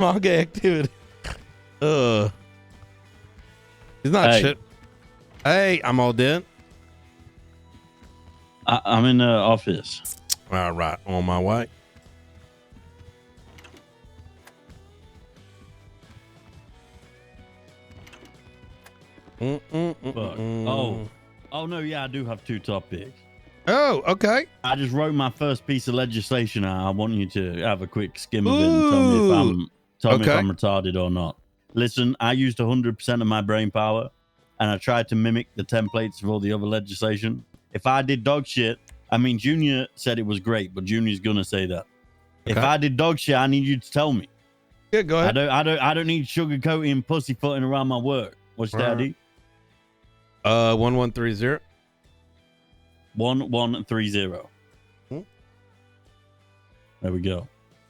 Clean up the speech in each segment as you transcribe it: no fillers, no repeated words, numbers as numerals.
Manga activity. He's not shit. Hey, I'm all done. I'm in the office. All right, on my way. Oh no, yeah, I do have 2 topics. Oh, okay. I just wrote my first piece of legislation. I want you to have a quick skim of it and tell me if I'm retarded or not. Listen, I used 100% of my brain power, and I tried to mimic the templates of all the other legislation. If I did dog shit, I mean, Junior said it was great, but Junior's gonna say that. Okay. If I did dog shit, I need you to tell me. Yeah, go ahead. I don't need sugarcoating, pussyfooting around my work. What's that, ID? 1130. 1130. There we go.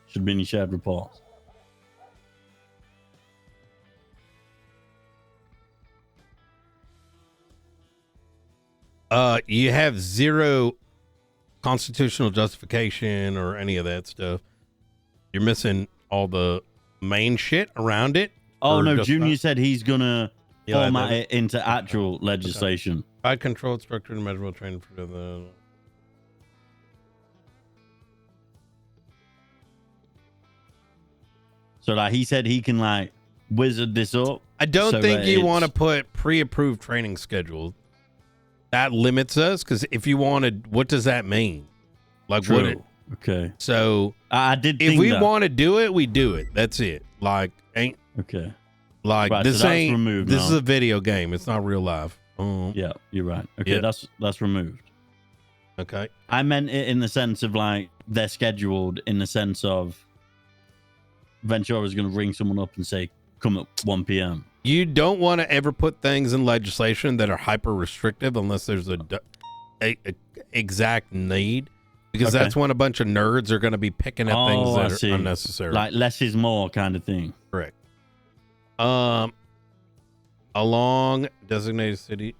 Should be in your shared reports. You have 0 constitutional justification or any of that stuff. You're missing all the main shit around it. Oh no, Junior said he's gonna format it into actual legislation. I controlled structure and measurable training for the. So like he said he can like wizard this up. I don't think you want to put pre-approved training schedule. That limits us, because if you wanted, what does that mean? Like True. what? It, okay. So I did. If we want to do it, we do it. That's it. Like ain't okay. Like right, this so ain't. Removed this now. is a video game. It's not real life. Yeah, you're right. Okay, yeah. that's removed. Okay. I meant it in the sense of like they're scheduled in the sense of Ventura's going to ring someone up and say, "Come at 1 p.m." You don't want to ever put things in legislation that are hyper restrictive unless there's a exact need, because that's when a bunch of nerds are going to be picking at things that are unnecessary. Like less is more kind of thing. Correct. Along designated city.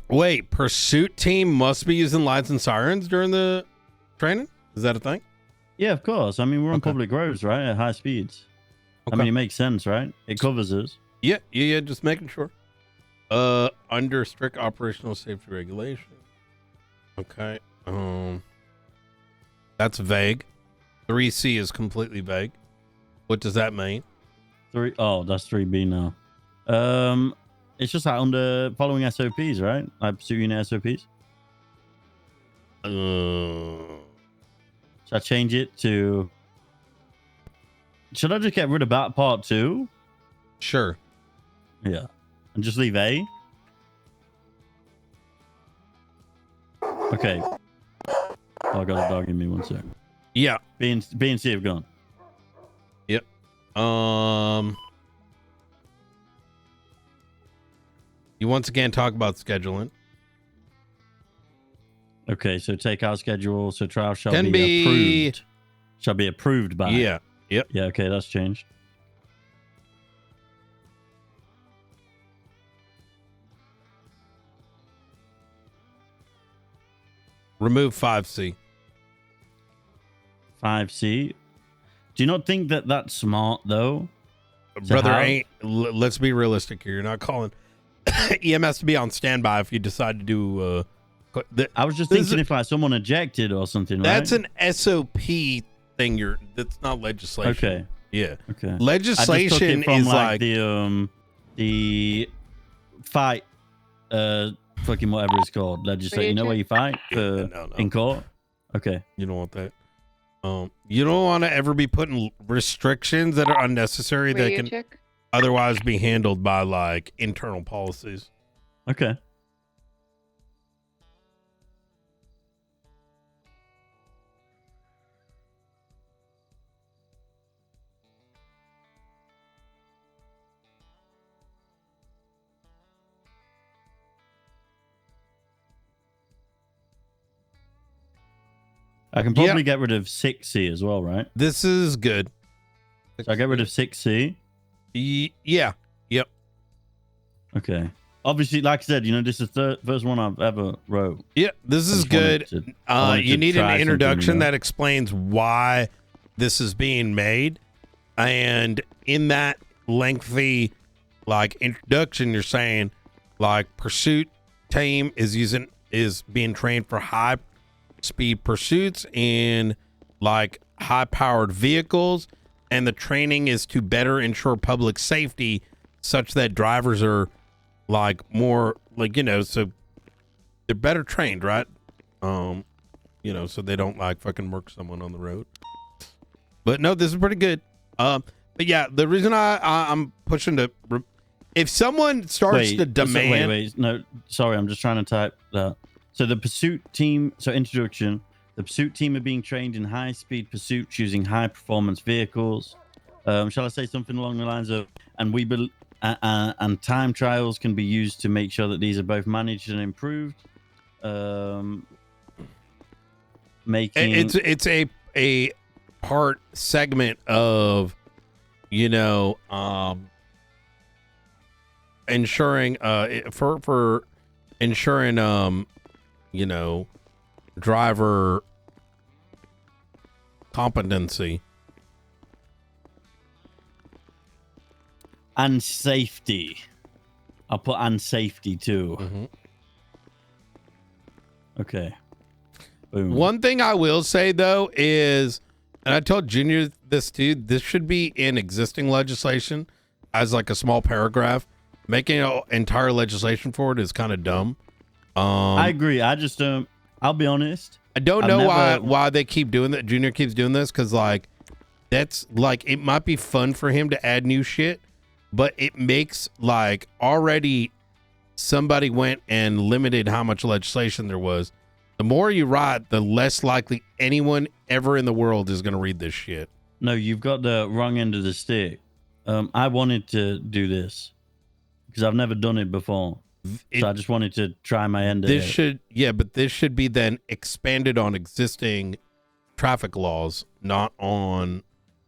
Wait, pursuit team must be using lights and sirens during the training? Is that a thing? Yeah, of course. I mean, we're on public roads, right? At high speeds. I mean, it makes sense, right? It covers us. Yeah. Just making sure. Under strict operational safety regulation. Okay. That's vague. 3C is completely vague. What does that mean? That's 3B now. It's just like under following SOPs, right? Like pursuing SOPs. Should I change it to? Should I just get rid of that part too? Sure. Yeah, and just leave A. Okay. Oh, I got a dog in me. 1 sec. Yeah. B and C have gone. Yep. You once again talk about scheduling. Okay, so take out schedule. So trial shall Can be approved. Shall be approved by. Yeah. Yep. Yeah. Okay, that's changed. Remove 5C. 5C. Do you not think that that's smart though? Brother, let's be realistic here. You're not calling EMS to be on standby if you decide to do. I was just thinking if like someone ejected or something. That's right? an SOP thing. That's not legislation. Okay. Yeah. Okay. Legislation from is like the fight. Fucking whatever it's called. Legislation. You know where you fight in court. Okay. You don't want that. You don't want to ever be putting restrictions that are unnecessary that can otherwise be handled by like internal policies. Okay. I can probably get rid of 6C as well, right? This is good. So I get rid of 6C? Yeah. Yep. Okay. obviously, like I said, this is the first one I've ever wrote. Yeah, this is good. You need an introduction that explains why this is being made. And in that lengthy, like, introduction, you're saying, like, pursuit team is being trained for high speed pursuits in, like, high powered vehicles. And the training is to better ensure public safety such that drivers are, like, more, like, so they're better trained, right? So they don't, like, fucking murk someone on the road. But no, this is pretty good. But yeah, the reason I'm pushing to, if someone starts to demand, wait, no, sorry, I'm just trying to type that. So the pursuit team, introduction. The pursuit team are being trained in high-speed pursuits using high-performance vehicles. Shall I say something along the lines of, and time trials can be used to make sure that these are both managed and improved. It's a part segment of, ensuring for ensuring driver competency and safety. I'll put and safety too. Mm-hmm. Okay. Boom. One thing I will say though is, and I told Junior this too, this should be in existing legislation as like a small paragraph. Making an entire legislation for it is kind of dumb. I agree. I just I'll be honest. I don't know why they keep doing that. Junior keeps doing this because, like, that's like, it might be fun for him to add new shit, but it makes, like, already somebody went and limited how much legislation there was. The more you write, the less likely anyone ever in the world is going to read this shit. No, you've got the wrong end of the stick. I wanted to do this because I've never done it before. So I just wanted to try my end of it. But this should be then expanded on existing traffic laws, not on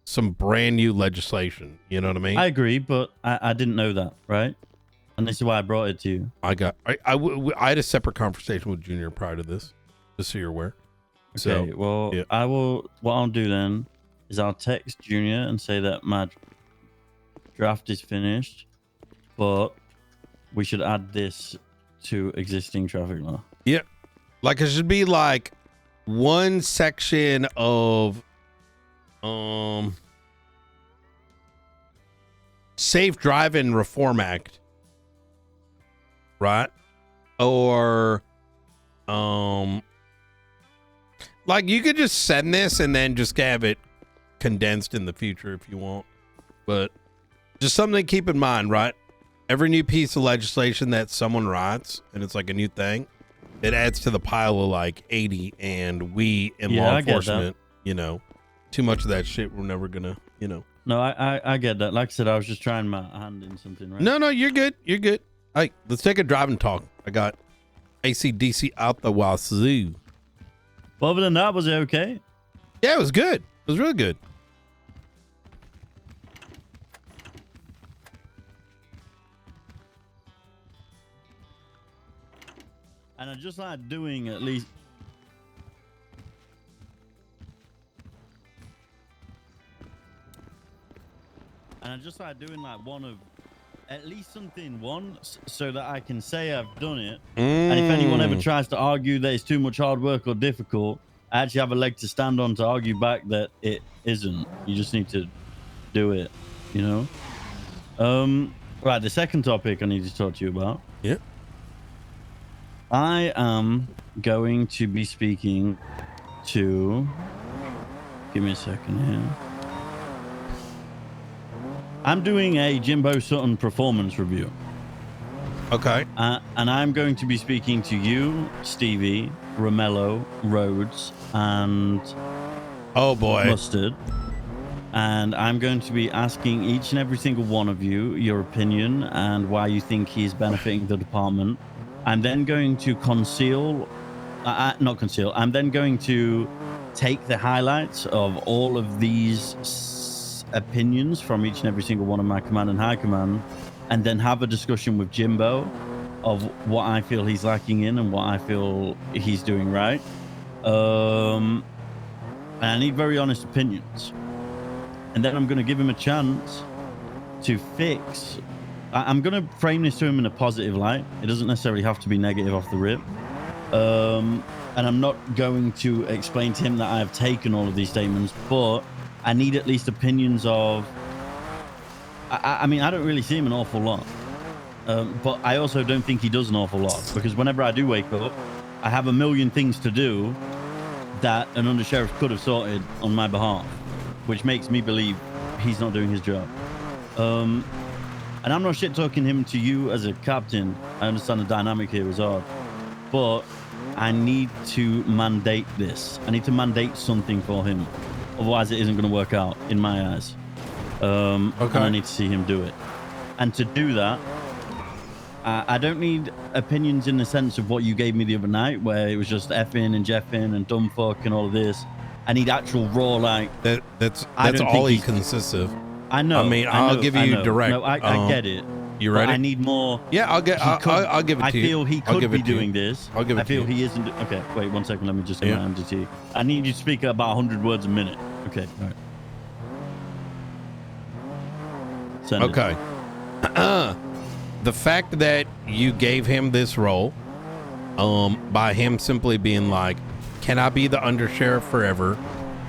some brand new legislation. You know what I mean? I agree, but I didn't know that, right? And this is why I brought it to you. I had a separate conversation with Junior prior to this, just so you're aware. Okay, well, yeah. What I'll do then is I'll text Junior and say that my draft is finished, but we should add this to existing traffic law. Yeah. Like, it should be like one section of Safe Driving Reform Act. Right? Or like, you could just send this and then just have it condensed in the future if you want. But just something to keep in mind, right? Every new piece of legislation that someone writes, and it's like a new thing, it adds to the pile of like 80, and we in law enforcement, too much of that shit, we're never gonna, No, I get that. Like I said, I was just trying my hand in something, right? No, you're good. You're good. All right, let's take a driving talk. I got AC/DC out the wazoo. Well, other than that, was it okay? Yeah, it was good. It was really good. And I just like doing at least. And I just like doing like at least something once so that I can say I've done it. And if anyone ever tries to argue that it's too much hard work or difficult, I actually have a leg to stand on to argue back that it isn't. You just need to do it, Right, the second topic I need to talk to you about. Yeah. I am going to be speaking to... Give me a second here. I'm doing a Jimbo Sutton performance review. Okay. And I'm going to be speaking to you, Stevie, Romello, Rhodes, and... Oh, boy. Mustard. And I'm going to be asking each and every single one of you your opinion and why you think he's benefiting the department. I'm then going to I'm then going to take the highlights of all of these opinions from each and every single one of my command and high command, and then have a discussion with Jimbo of what I feel he's lacking in and what I feel he's doing right. And I need very honest opinions. And then I'm going to give him a chance to fix. I'm going to frame this to him in a positive light. It doesn't necessarily have to be negative off the rip. And I'm not going to explain to him that I've taken all of these statements, but I need at least opinions of... I mean, I don't really see him an awful lot. But I also don't think he does an awful lot, because whenever I do wake up, I have a million things to do that an Undersheriff could have sorted on my behalf, which makes me believe he's not doing his job. And I'm not shit talking him to you as a captain. I understand the dynamic here is odd, but I need to mandate this. I need to mandate something for him. Otherwise, it isn't going to work out in my eyes. And I need to see him do it. And to do that, I don't need opinions in the sense of what you gave me the other night, where it was just effing and jeffing and dumb fuck and all of this. I need actual raw, like... That's all he consists of. I know. I mean, I'll give you direct... No, I get it. You ready? I need more... Yeah, I'll give it to you. I feel he could be doing this. I'll give it to you. I feel he isn't... Okay, wait 1 second. Let me just get my MDT. I need you to speak at about 100 words a minute. Okay. All right. Send okay. The fact that you gave him this role, by him simply being like, can I be the Undersheriff forever?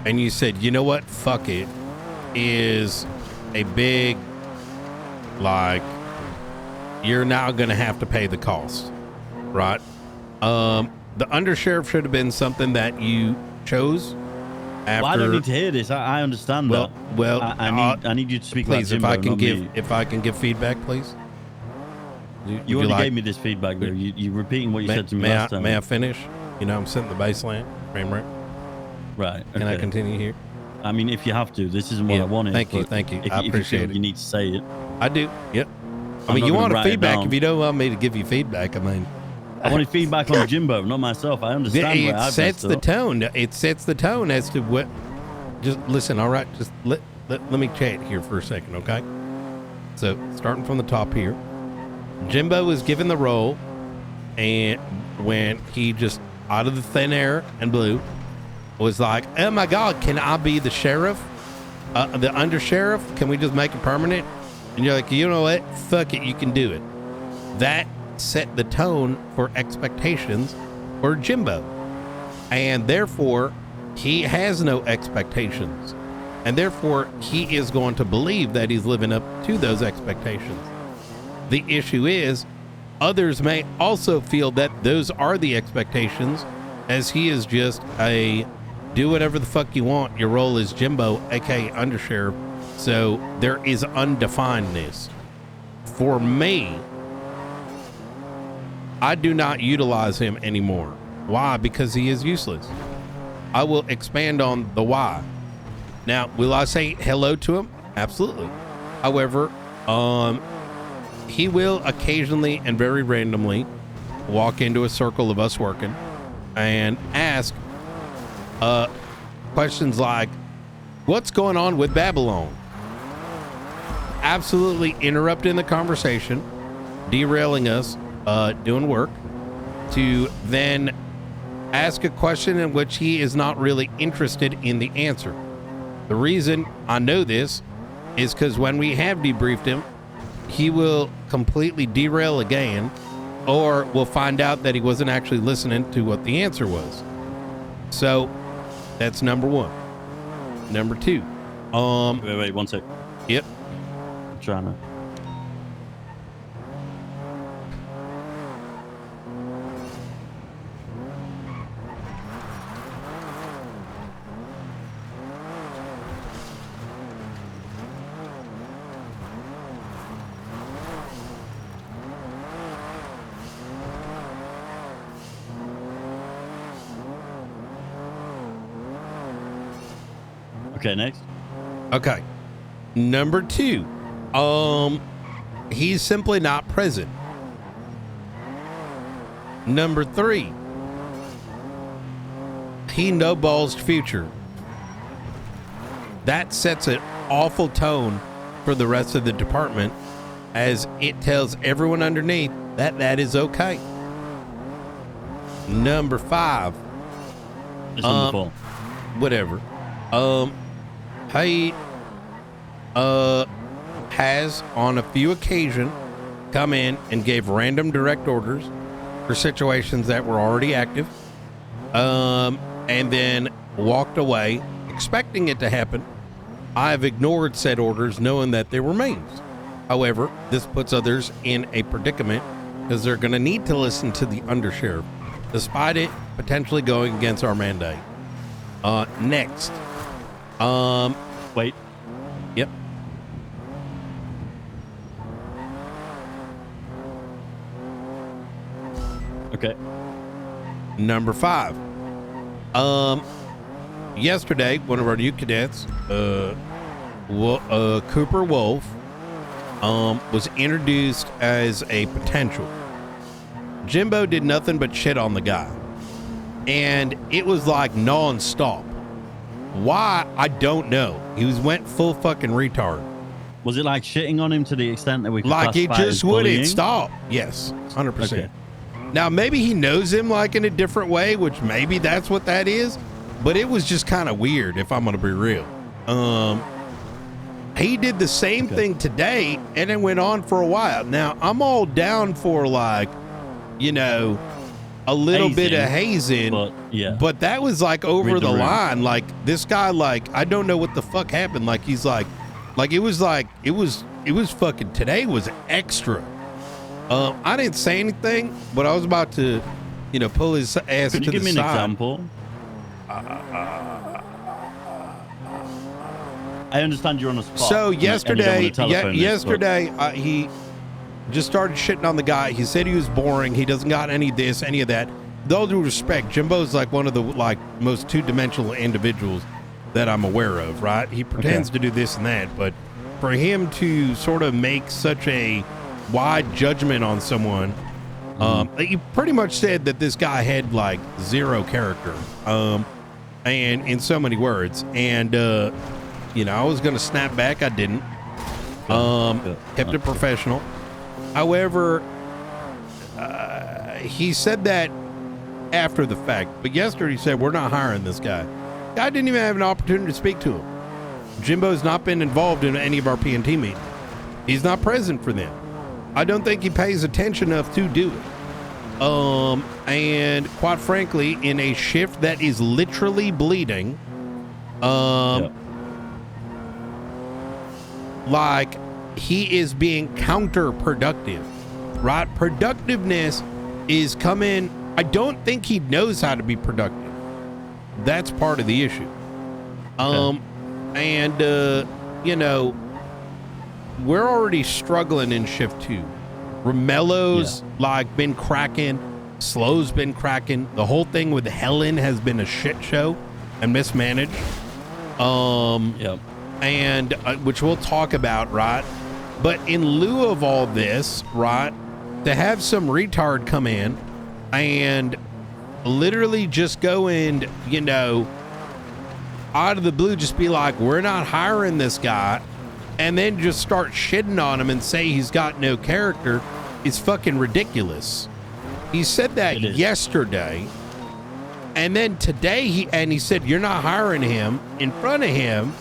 And you said, you know what? Fuck it. Is a big, like, you're now going to have to pay the cost, right? The Undersheriff should have been something that you chose after. Well, I don't need to hear this. I understand that. Well, I need you to speak. Please, like Jimbo, if I can give feedback, please. You already gave me this feedback, though. You're repeating what you said to me last time. May I finish? You know, I'm setting the baseline, frame rate. Right. Okay. Can I continue here? I mean, if you have to, this isn't what I wanted. Thank you. I appreciate it. You need to say it. I do. Yep. I mean, you want a feedback if you don't want me to give you feedback. I mean, I wanted feedback on Jimbo, not myself. I understand. It sets the tone. It sets the tone as to what. Just listen. All right. Just let me chat here for a second, okay? So starting from the top here, Jimbo was given the role, and when he just out of the thin air and blue was like, oh my God, can I be the sheriff? The Undersheriff? Can we just make it permanent? And you're like, you know what? Fuck it, you can do it. That set the tone for expectations for Jimbo. And therefore, he has no expectations. And therefore, he is going to believe that he's living up to those expectations. The issue is, others may also feel that those are the expectations, as he is just a do whatever the fuck you want. Your role is Jimbo, aka Undersheriff. So there is undefinedness. For me, I do not utilize him anymore. Why? Because he is useless. I will expand on the why. Now, will I say hello to him? Absolutely. However, he will occasionally and very randomly walk into a circle of us working and ask questions like, what's going on with Babylon? Absolutely interrupting the conversation, derailing us doing work, to then ask a question in which he is not really interested in the answer. The reason I know this is because when we have debriefed him, he will completely derail again, or we'll find out that he wasn't actually listening to what the answer was. So that's number one. Number two. Wait, 1 sec. Yep. I'm trying to. Okay, next. Okay. Number two. He's simply not present. Number three. He no-balls future. That sets an awful tone for the rest of the department, as it tells everyone underneath That is okay. Number 5. It's number 4. Whatever. He has on a few occasions come in and gave random direct orders for situations that were already active, and then walked away expecting it to happen. I have ignored said orders knowing that they were mains. However, this puts others in a predicament because they're going to need to listen to the Undersheriff despite it potentially going against our mandate. Next. Wait. Yep. Okay. Number 5. Yesterday, one of our new cadets, Cooper Wolf, was introduced as a potential. Jimbo did nothing but shit on the guy, and it was like non-stop. Why? I don't know. He went full fucking retard. Was it like shitting on him to the extent that we could like it just wouldn't stop? Yes, 100%. Okay. Now maybe he knows him like in a different way, which maybe that's what that is. But it was just kind of weird, if I'm gonna be real. He did the same thing today, and it went on for a while. Now I'm all down for like, you know, a little bit of hazing, but that was like over the line. Like this guy, like I don't know what the fuck happened. Like he's like it was fucking today was extra. I didn't say anything, but I was about to, you know, pull his ass to the side. Could you give me an example? I understand you're on a spot. So yesterday, he just started shitting on the guy. He said he was boring. He doesn't got any of this, any of that. With all due respect, Jimbo's like one of the like most two-dimensional individuals that I'm aware of, right? He pretends to do this and that, but for him to sort of make such a wide judgment on someone, he pretty much said that this guy had like zero character, and in so many words. And you know, I was gonna snap back. I didn't. Kept it professional. However, he said that after the fact. But yesterday he said, we're not hiring this guy. I didn't even have an opportunity to speak to him. Jimbo's not been involved in any of our PNT meetings. He's not present for them. I don't think he pays attention enough to do it. And quite frankly, in a shift that is literally bleeding, like he is being counterproductive, right? Productiveness is coming. I don't think he knows how to be productive. That's part of the issue. And you know, we're already struggling in shift 2. Romello's like been cracking. Slow's been cracking. The whole thing with Helen has been a shit show and mismanaged. And which we'll talk about, right? But in lieu of all this, right, to have some retard come in and literally just go and, you know, out of the blue, just be like, we're not hiring this guy, and then just start shitting on him and say he's got no character is fucking ridiculous. He said that yesterday, and then today he said you're not hiring him in front of him,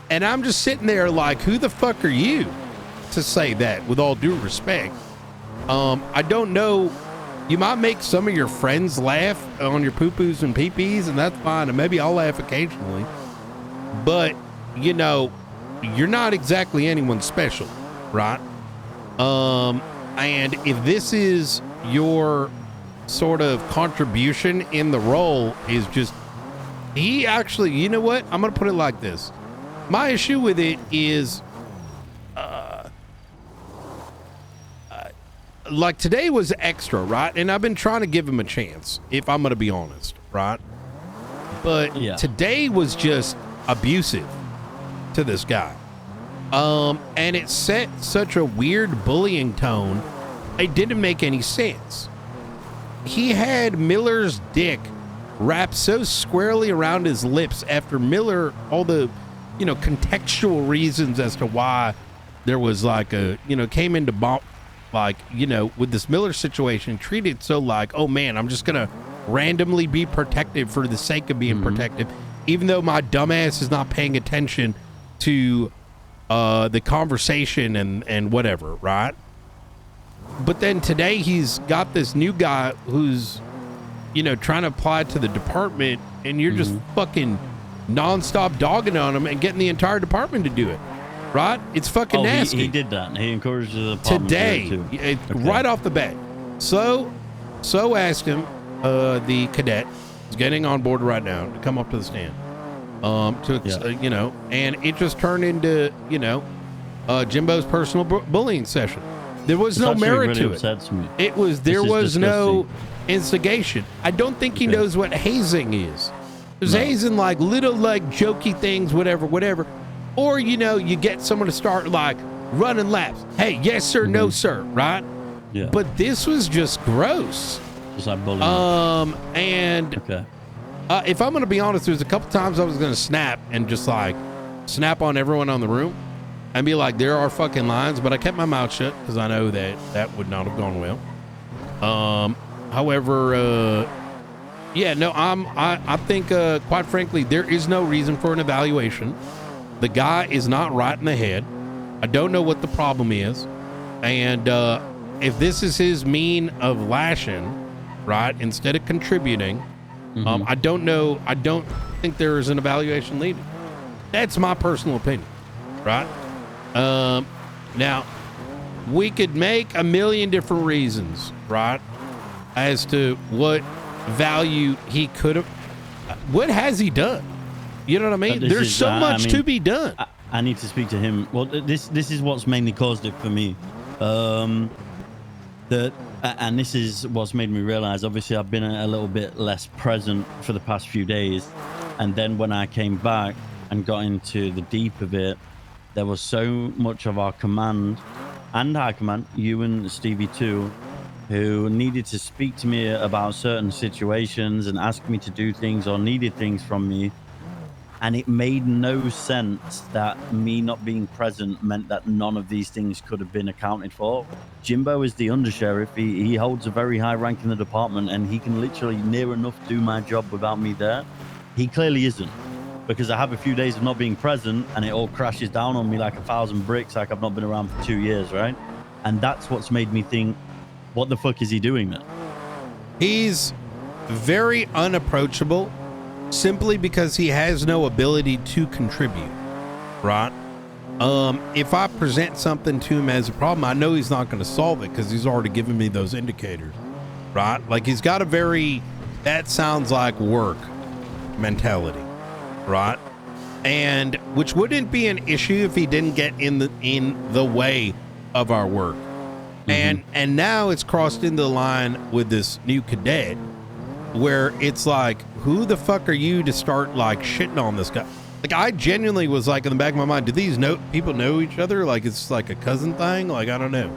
and I'm just sitting there like, who the fuck are you to say that? With all due respect, I don't know. You might make some of your friends laugh on your poo-poos and pee-pees, and that's fine, and maybe I'll laugh occasionally, but you know, you're not exactly anyone special, right? And if this is your sort of contribution in the role, is just, he actually, you know what? I'm going to put it like this. My issue with it is, like today was extra, right? And I've been trying to give him a chance, if I'm going to be honest, right? But today was just abusive to this guy. And it set such a weird bullying tone. It didn't make any sense. He had Miller's dick wrapped so squarely around his lips after Miller, all the, you know, contextual reasons as to why there was like a, you know, came into like, you know, with this Miller situation, treat it so like, oh man, I'm just gonna randomly be protective for the sake of being protective, even though my dumbass is not paying attention to the conversation and whatever, right? But then today he's got this new guy who's, you know, trying to apply to the department, and you're just fucking nonstop dogging on him and getting the entire department to do it, right? It's fucking nasty. He did that. He encouraged the department today, to do it too. Right off the bat. So asked him, the cadet is getting on board right now to come up to the stand, you know, and it just turned into, you know, Jimbo's personal bullying session. There was no merit to it. There was no instigation. I don't think he knows what hazing is. There's hazing like little like jokey things, whatever. Or, you know, you get someone to start like running laps. Hey, yes, sir, no, sir, right? Yeah. But this was just gross. Just like bullying. If I'm going to be honest, there's a couple times I was going to snap and just like snap on everyone on the room and be like, there are fucking lines, but I kept my mouth shut because I know that would not have gone well. However, I think, quite frankly, there is no reason for an evaluation. The guy is not right in the head. I don't know what the problem is. And if this is his mean of lashing, right, instead of contributing, I don't know. I don't think there is an evaluation needed. That's my personal opinion, right? Now, we could make a million different reasons, right, as to what value he could have. What has he done? You know what I mean? There's so much to be done. I need to speak to him. Well, this is what's mainly caused it for me. And this is what's made me realize, obviously, I've been a little bit less present for the past few days. And then when I came back and got into the deep of it, there was so much of our command and high command, you and Stevie too, who needed to speak to me about certain situations and ask me to do things or needed things from me. And it made no sense that me not being present meant that none of these things could have been accounted for. Jimbo is the Undersheriff. He holds a very high rank in the department, and he can literally near enough do my job without me there. He clearly isn't, because I have a few days of not being present, and it all crashes down on me like 1,000 bricks, like I've not been around for 2 years, right? And that's what's made me think, what the fuck is he doing then? He's very unapproachable, simply because he has no ability to contribute, right? If I present something to him as a problem, I know he's not going to solve it because he's already given me those indicators, right? Like, he's got a very, that sounds like work mentality, right? And which wouldn't be an issue if he didn't get in the way of our work. And now it's crossed into the line with this new cadet, where it's like, who the fuck are you to start like shitting on this guy? Like, I genuinely was like, in the back of my mind, do these people know each other? Like, it's like a cousin thing? Like, I don't know.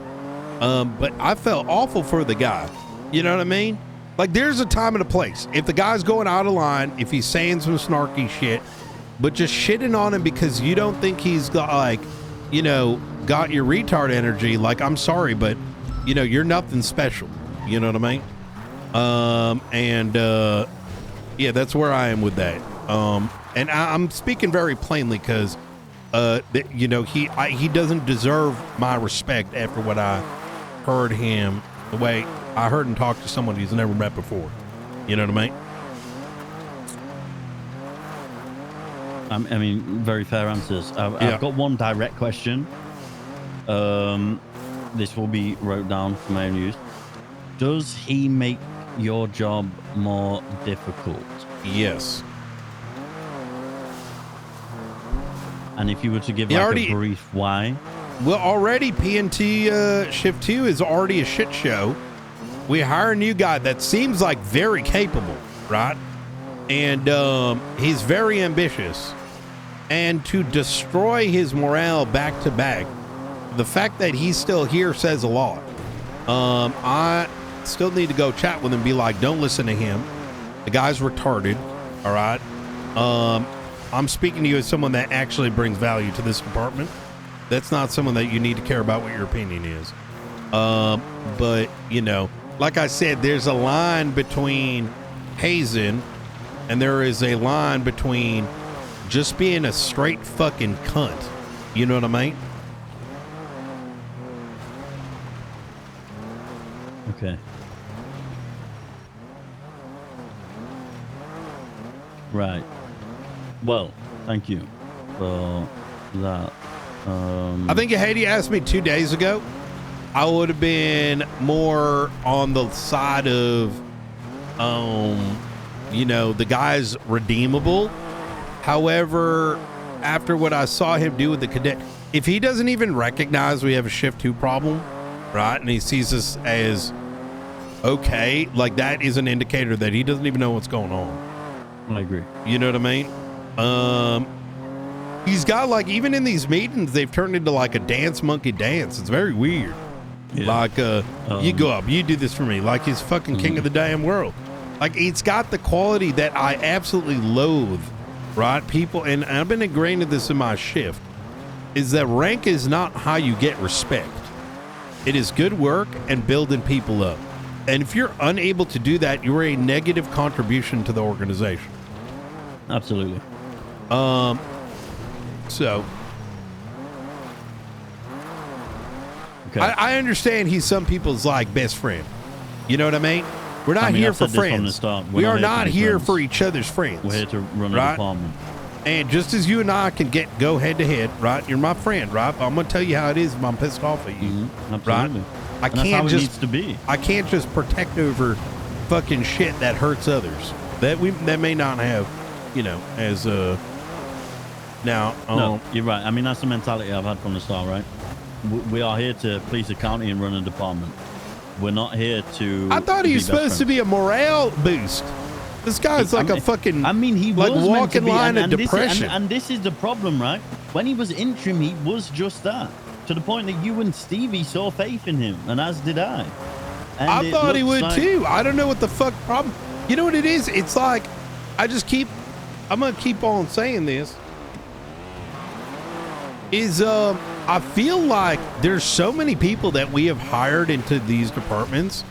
But I felt awful for the guy. You know what I mean? Like, there's a time and a place. If the guy's going out of line, if he's saying some snarky shit, but just shitting on him because you don't think he's got, like, you know, got your retard energy, like, I'm sorry, but, you know, you're nothing special. You know what I mean? Yeah, that's where I am with that. And I'm speaking very plainly because, you know, he doesn't deserve my respect after what I heard him, the way I heard him talk to someone he's never met before. You know what I mean? I mean, very fair answers. I've got one direct question. This will be wrote down for my own use. Does he make your job more difficult? Yes. And if you were to give a brief why? Well, already PNT Shift 2 is already a shit show. We hire a new guy that seems like very capable, right? And he's very ambitious. And to destroy his morale back to back, the fact that he's still here says a lot. I still need to go chat with him, be like, don't listen to him. The guy's retarded, all right? I'm speaking to you as someone that actually brings value to this department. That's not someone that you need to care about what your opinion is. But you know, like I said, there's a line between hazing and there is a line between just being a straight fucking cunt. You know what I mean? Okay. Right. Well, thank you for that. I think had you asked me 2 days ago, I would have been more on the side of, you know, the guy's redeemable. However, after what I saw him do with the cadet, if he doesn't even recognize we have a shift 2 problem, right, and he sees us as okay, like that is an indicator that he doesn't even know what's going on. I agree. You know what I mean? He's got like, even in these meetings, they've turned into like a dance monkey dance. It's very weird. Yeah. Like, you go up, you do this for me, like he's fucking king of the damn world. Like, it's got the quality that I absolutely loathe, right? People, and I've been ingrained in this in my shift, is that rank is not how you get respect. It is good work and building people up. And if you're unable to do that, you're a negative contribution to the organization. Absolutely. So okay. I understand he's some people's like best friend. You know what I mean? We're not here for friends. We are not here for each other's friends. We're here to run a department. And just as you and I can go head to head, right? You're my friend, right? I'm gonna tell you how it is if I'm pissed off at you. Absolutely. Right? I can't just protect over fucking shit that hurts others. That may not have, you know, as now. No, you're right. I mean, that's the mentality I've had from the start, right? We are here to police the county and run a department. We're not here to. I thought he was supposed to be a morale boost. This guy's like a fucking. I mean, he like was walking line of depression. And this is the problem, right? When he was interim, he was just that. To the point that you and Stevie saw faith in him, and as did I. And I thought he would too. I don't know what the fuck problem. You know what it is? It's like, I'm gonna keep on saying this. I feel like there's so many people that we have hired into these departments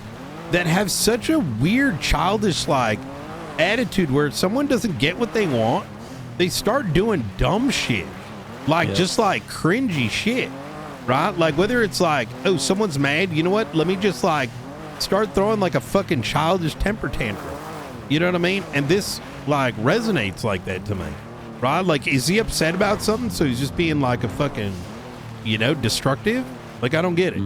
that have such a weird, childish like attitude where if someone doesn't get what they want, they start doing dumb shit, like just like cringy shit. Right? Like whether it's like, oh, someone's mad, you know what? Let me just like start throwing like a fucking childish temper tantrum. You know what I mean? And this like resonates like that to me. Right? Like, is he upset about something? So he's just being like a fucking, you know, destructive? Like, I don't get it.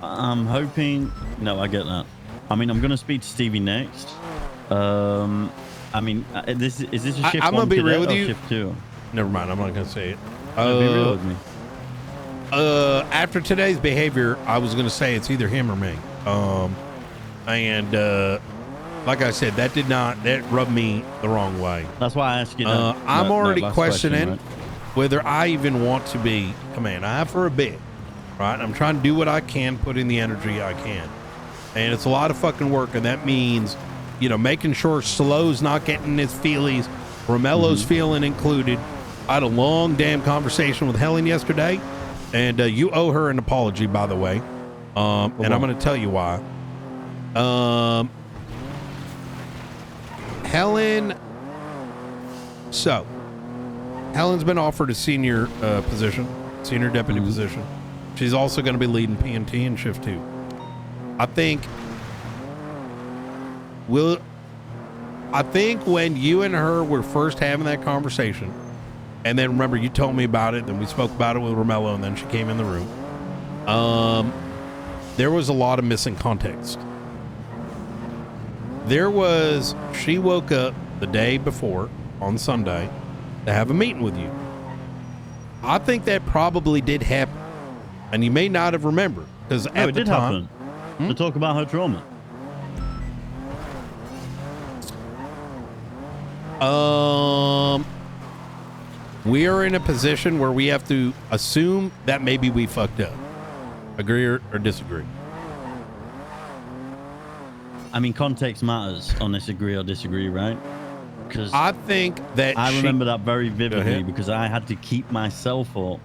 I'm hoping. No, I get that. I mean, I'm going to speak to Stevie next. I mean, is this a shift I'm gonna be real with you. Shift 2? Never mind. I'm not going to say it. Be real with me. After today's behavior, I was going to say it's either him or me. Like I said, that rubbed me the wrong way. That's why I asked you that. I'm already questioning whether I even want to be command. I have for a bit, right? I'm trying to do what I can, put in the energy I can. And it's a lot of fucking work, and that means, you know, making sure Slow's not getting his feelies, Romello's feeling included. I had a long damn conversation with Helen yesterday. And you owe her an apology, by the way. And I'm going to tell you why. Helen. So, Helen's been offered a senior position, senior deputy position. She's also going to be leading PNT in shift 2. I think when you and her were first having that conversation, and then remember, you told me about it, then we spoke about it with Romello, and then she came in the room. There was a lot of missing context. She woke up the day before, on Sunday, to have a meeting with you. I think that probably did happen. And you may not have remembered, because at the time... happen. To talk about her trauma. We are in a position where we have to assume that maybe we fucked up. Agree or disagree? I mean, context matters on this agree or disagree, right? Because I think that I remember that very vividly because I had to keep myself up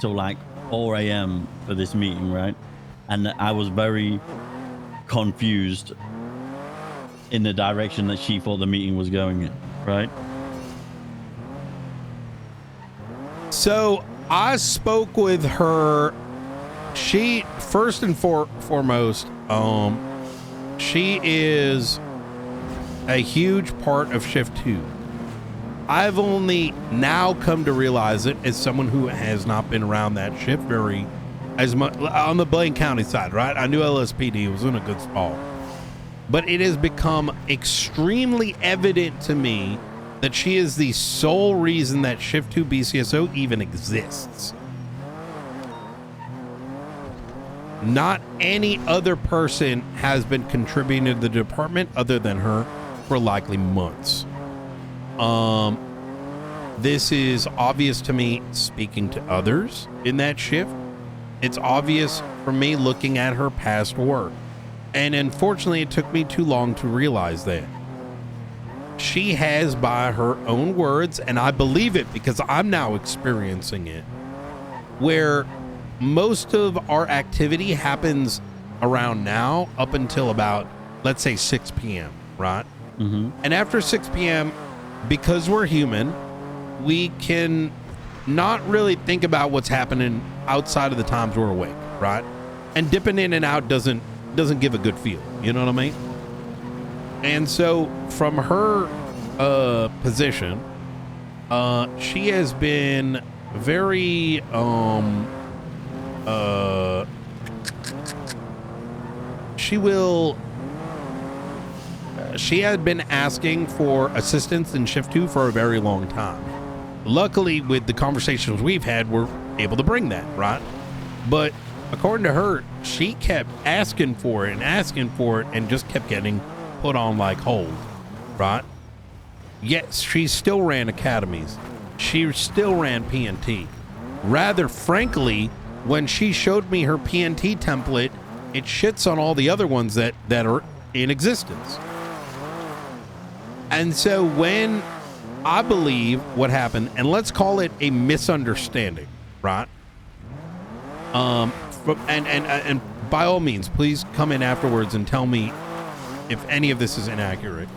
till like 4 a.m. for this meeting, right? and I was very confused in the direction that she thought the meeting was going in, right? So I spoke with her. She, first and foremost, she is a huge part of Shift 2. I've only now come to realize it as someone who has not been around that shift very as much on the Blaine County side, right? I knew LSPD was in a good spot, but it has become extremely evident to me that she is the sole reason that Shift 2 BCSO even exists. Not any other person has been contributing to the department other than her for likely months. This is obvious to me speaking to others in that shift. It's obvious for me looking at her past work. And unfortunately, it took me too long to realize that. She has, by her own words, and I believe it because I'm now experiencing it, where most of our activity happens around now up until about, let's say, 6 p.m., right? Mm-hmm. And after 6 p.m., because we're human, we can not really think about what's happening outside of the times we're awake, right? And dipping in and out doesn't give a good feel, you know what I mean? And so from her position, she has been very she had been asking for assistance in Shift 2 for a very long time. Luckily, with the conversations we've had, we're able to bring that, right? But according to her, she kept asking for it and just kept getting put on like hold, right? Yet she still ran academies. She still ran PNT. Rather frankly, when she showed me her PNT template, it shits on all the other ones that are in existence. And so when I believe what happened, and let's call it a misunderstanding, right? And by all means, please come in afterwards and tell me if any of this is inaccurate.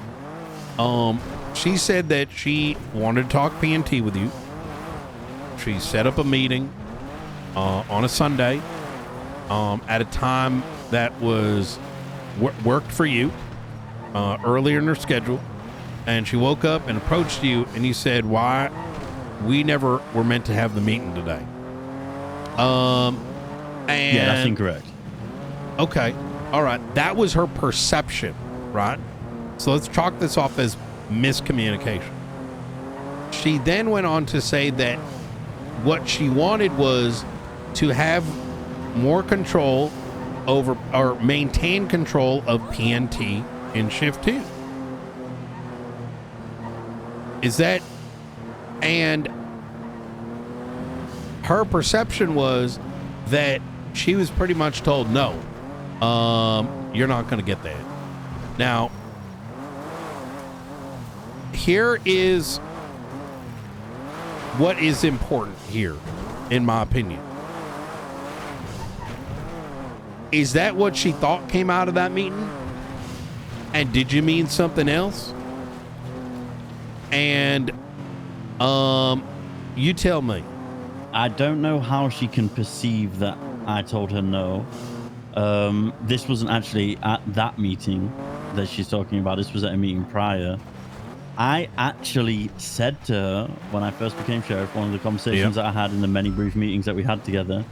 She said that she wanted to talk PNT with you. She set up a meeting on a Sunday at a time that was worked for you earlier in her schedule. And she woke up and approached you, and you said, why we never were meant to have the meeting today. And yeah, that's incorrect. Okay. All right. That was her perception, right? So let's chalk this off as miscommunication. She then went on to say that what she wanted was to have more control over, or maintain control of PNT in Shift 2. Is that, and her perception was that she was pretty much told, no, you're not going to get that. Now, here is what is important here, in my opinion. Is that what she thought came out of that meeting? And did you mean something else? And you tell me. I don't know how she can perceive that I told her no. This wasn't actually at that meeting that she's talking about. This was at a meeting prior. I actually said to her when I first became sheriff, one of the conversations that I had in the many brief meetings that we had together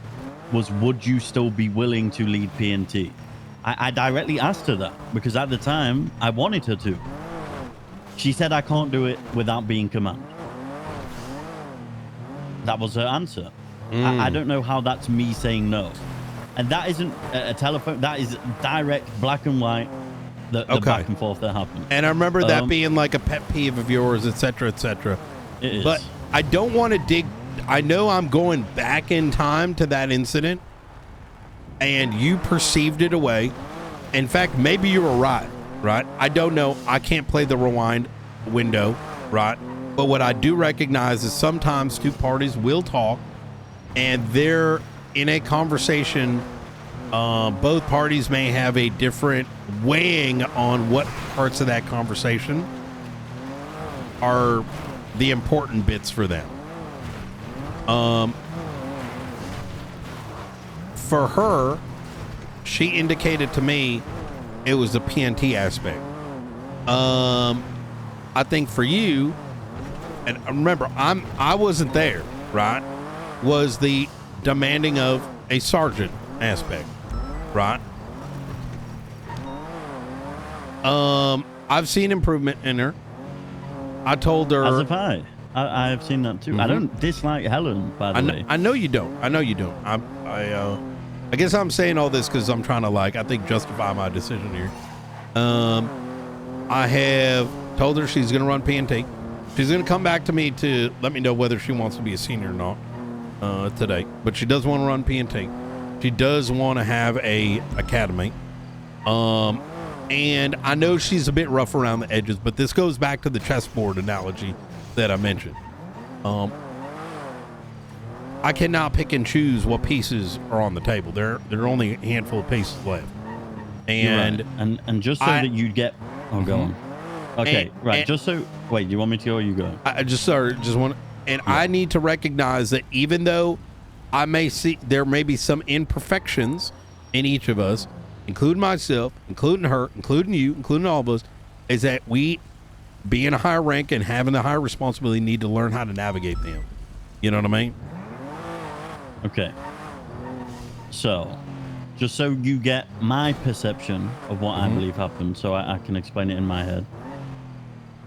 was, would you still be willing to lead PNT? I directly asked her that because at the time I wanted her to. She said, I can't do it without being command. That was her answer. I don't know how that's me saying no. And that isn't a telephone. That is direct black and white, the back and forth that happened. And I remember that being like a pet peeve of yours, et cetera, et cetera. It is. But I don't want to dig. I know I'm going back in time to that incident, and you perceived it away. In fact, maybe you were right? I don't know. I can't play the rewind window, right? But what I do recognize is sometimes two parties will talk, and they're in a conversation Both parties may have a different weighing on what parts of that conversation are the important bits for them. For her, she indicated to me it was the PNT aspect. I think for you, and remember, I wasn't there, right? Was the demanding of a sergeant aspect, right? I've seen improvement in her. I told her. As have I. I have seen that too. I don't dislike Helen, by the way. I know you don't. I guess I'm saying all this because I'm trying to, like, I think justify my decision here. I have told her she's going to run PNT. She's going to come back to me to let me know whether she wants to be a senior or not today. But she does want to run PNT. She does want to have a academy. And I know she's a bit rough around the edges, but this goes back to the chessboard analogy that I mentioned. I cannot pick and choose what pieces are on the table. There are only a handful of pieces left. And right. and just so that you get go on. Okay, right. Just so wait, you want me to go or you go? I just want I need to recognize that even though I may see there may be some imperfections in each of us, including myself, including her, including you, including all of us, is that we, being a higher rank and having a higher responsibility, need to learn how to navigate them. You know what I mean? Okay. So, just so you get my perception of what I believe happened, so I can explain it in my head.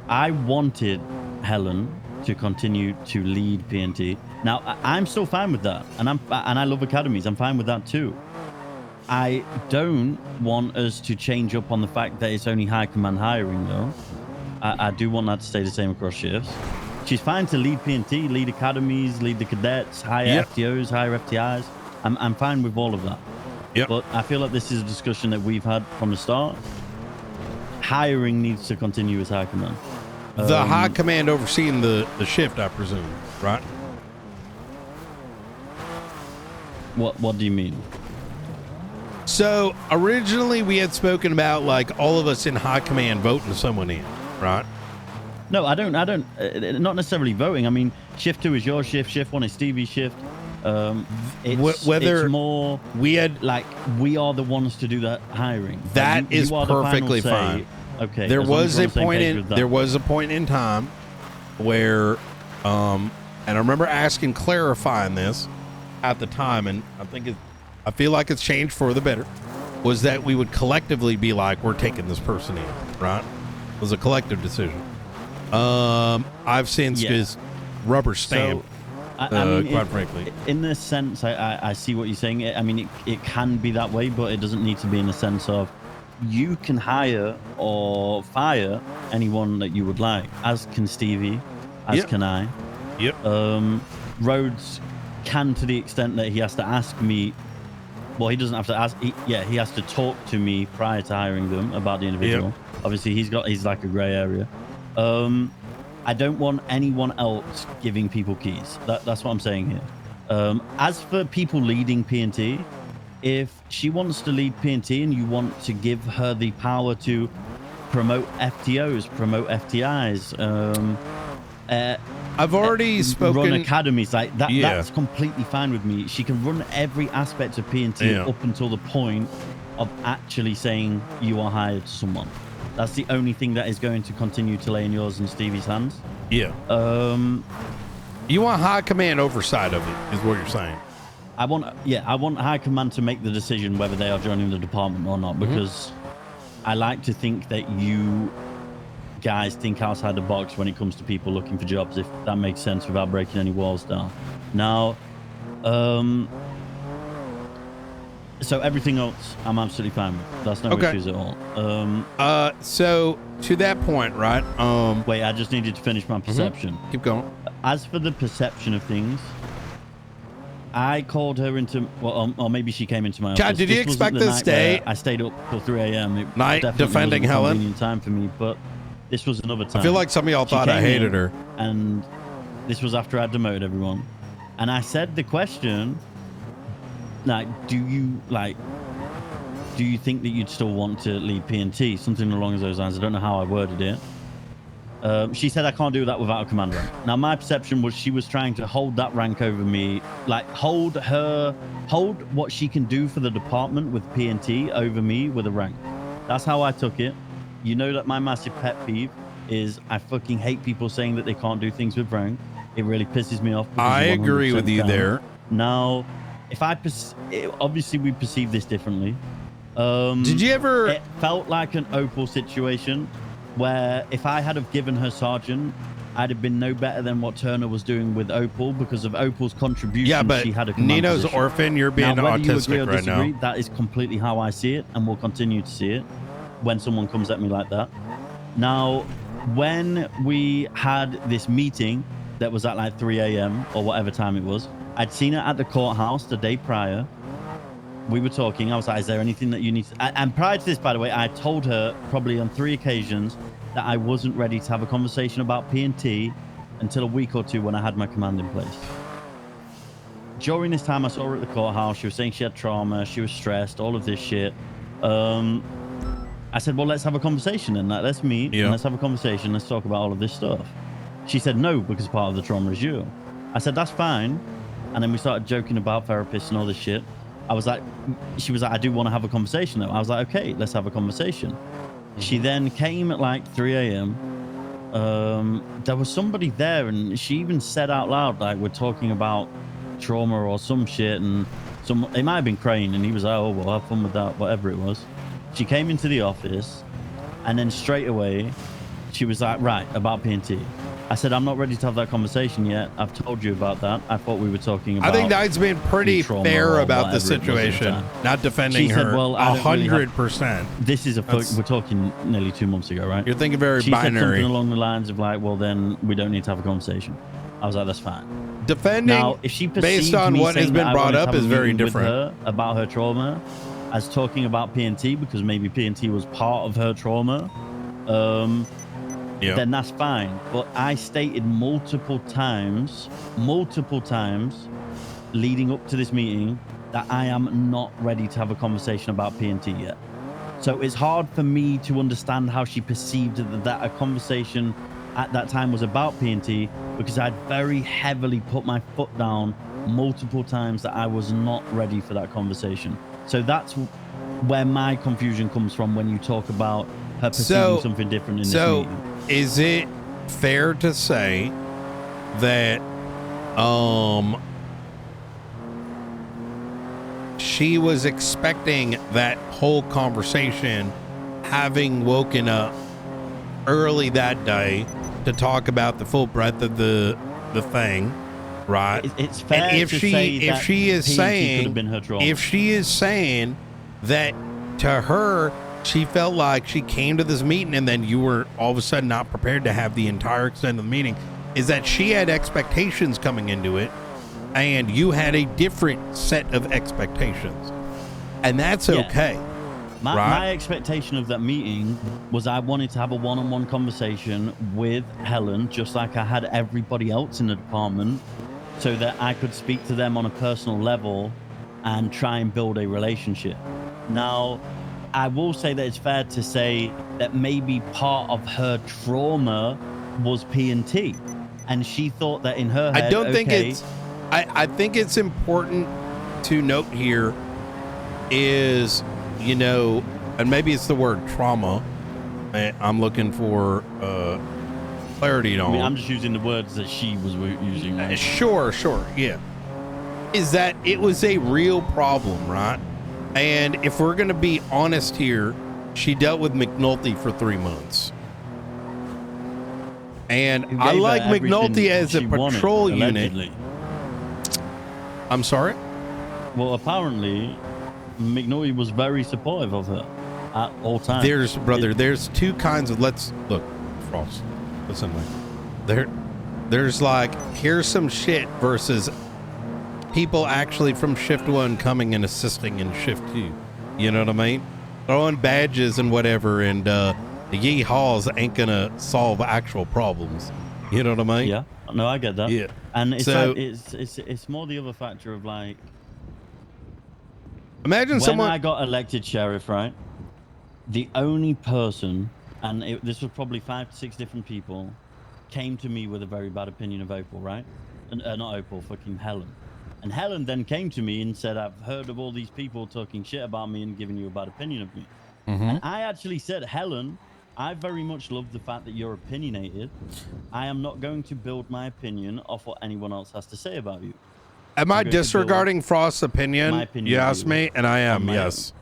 I wanted Helen to continue to lead PNT. Now, I'm still fine with that, and I love academies. I'm fine with that too. I don't want us to change up on the fact that it's only high command hiring, though. I do want that to stay the same across shifts. She's fine to lead PNT, lead academies, lead the cadets, higher FTOs, higher FTIs. I'm fine with all of that. Yep. But I feel like this is a discussion that we've had from the start. Hiring needs to continue as high command. The high command overseeing the shift, I presume, right? What do you mean? So originally we had spoken about like all of us in high command voting someone in, right? No, I don't. Not necessarily voting. I mean, shift 2 is your shift. Shift 1 is Stevie's shift. It's more we had like we are the ones to do that hiring. That is perfectly fine. Okay. There was a point in time where, and I remember asking, clarifying this at the time, and I feel like it's changed for the better. Was that we would collectively be like, we're taking this person in, right? It was a collective decision. I've since just rubber stamped. I mean, quite frankly, in this sense, I see what you're saying. I mean, it can be that way, but it doesn't need to be in the sense of you can hire or fire anyone that you would like, as can Stevie, as can I. Yep. Rhodes can, to the extent that he has to ask me. Well, he doesn't have to ask. He has to talk to me prior to hiring them about the individual. Yep. Obviously, he's like a gray area. I don't want anyone else giving people keys. That's what I'm saying here. As for people leading PNT, if she wants to lead PNT and you want to give her the power to promote FTOs, promote FTIs, I've already spoken. Run academies like that. Yeah. That's completely fine with me. She can run every aspect of PNT up until the point of actually saying you are hired to someone. That's the only thing that is going to continue to lay in yours and Stevie's hands. Yeah. You want high command oversight of it, is what you're saying. I want high command to make the decision whether they are joining the department or not, because I like to think that you guys think outside the box when it comes to people looking for jobs, if that makes sense, without breaking any walls down. Now, so everything else, I'm absolutely fine with. That's no issues at all. So to that point, right? Wait, I just needed to finish my perception. Keep going. As for the perception of things, I called her into, well, or maybe she came into my office. Chad, did you expect this day? I stayed up till 3 a.m. It night defending wasn't a Helen. Convenient time for me, but this was another time. I feel like some of y'all thought I hated her. And this was after I demoted everyone. And I said the question, like, do you, like, do you think that you'd still want to leave P&T? Something along those lines. I don't know how I worded it. She said I can't do that without a command rank. Now, my perception was she was trying to hold that rank over me, like hold what she can do for the department with P&T over me with a rank. That's how I took it. You know that my massive pet peeve is I fucking hate people saying that they can't do things with rank. It really pisses me off. I agree with you there. Now, if obviously we perceive this differently. Did you ever? It felt like an Opal situation where if I had have given her sergeant, I'd have been no better than what Turner was doing with Opal because of Opal's contribution. Yeah, but she had a Nino's position. orphan. You're being now, whether autistic you agree or right disagree, now. That is completely how I see it, and will continue to see it when someone comes at me like that. Now, when we had this meeting that was at like 3 a.m. or whatever time it was, I'd seen her at the courthouse the day prior. We were talking. I was like, is there anything that you need to... And prior to this, by the way, I told her probably on 3 occasions that I wasn't ready to have a conversation about P&T until a week or two when I had my command in place. During this time, I saw her at the courthouse. She was saying she had trauma. She was stressed, all of this shit. I said, well, let's have a conversation then. Like, let's meet and let's have a conversation. Let's talk about all of this stuff. She said no, because part of the trauma is you. I said, that's fine. And then we started joking about therapists and all this shit. She was like, I do want to have a conversation though. I was like, okay, let's have a conversation. She then came at like 3 a.m. There was somebody there and she even said out loud, like, we're talking about trauma or some shit. And it might have been Crane. And he was like, oh, well, have fun with that, whatever it was. She came into the office and then straight away, she was like, right, about P&T. I said, I'm not ready to have that conversation yet. I've told you about that. I thought we were talking about... I think Knight's been pretty fair about the situation, not defending her. Said, well, 100%. This is we're talking nearly 2 months ago, right? You're thinking very binary. She said something along the lines of like, well, then we don't need to have a conversation. I was like, that's fine. Defending now, if she based on what has been brought up is very different. Her about her trauma as talking about P&T because maybe P&T was part of her trauma, then that's fine. But I stated multiple times leading up to this meeting that I am not ready to have a conversation about P&T yet. So it's hard for me to understand how she perceived that a conversation at that time was about P&T because I'd very heavily put my foot down multiple times that I was not ready for that conversation. So that's where my confusion comes from when you talk about her perceiving something different in this meeting. Is it fair to say that she was expecting that whole conversation, having woken up early that day to talk about the full breadth of the thing, right? It's fair to say that she is saying could have been her trauma. If she is saying that to her, she felt like she came to this meeting and then you were all of a sudden not prepared to have the entire extent of the meeting, is that she had expectations coming into it and you had a different set of expectations. And that's okay. My expectation of that meeting was I wanted to have a one-on-one conversation with Helen, just like I had everybody else in the department, so that I could speak to them on a personal level and try and build a relationship. Now, I will say that it's fair to say that maybe part of her trauma was P&T, and she thought that in her head, I think it's important to note here is, you know, and maybe it's the word trauma. I'm looking for clarity on. I mean, I'm just using the words that she was using. Right? Sure, yeah. Is that it was a real problem, right? And if we're going to be honest here, she dealt with McNulty for 3 months. And I like McNulty as a patrol unit. I'm sorry? Well, apparently, McNulty was very supportive of her at all times. There's two kinds of, let's look, Frost, listen to me. There's like, here's some shit versus people actually from shift 1 coming and assisting in shift 2. You know what I mean? Throwing badges and whatever, and the yee-haws ain't gonna solve actual problems. You know what I mean? Yeah. No, I get that. Yeah. And it's more the other factor of like, Imagine someone. When I got elected sheriff, right? The only person, and this was probably 5 to 6 different people, came to me with a very bad opinion of Opal, right? And not Opal, fucking Helen. And Helen then came to me and said, I've heard of all these people talking shit about me and giving you a bad opinion of me. And I actually said, Helen, I very much love the fact that you're opinionated. I am not going to build my opinion off what anyone else has to say about you. Am I disregarding Frost's opinion? You asked me, and I am, yes.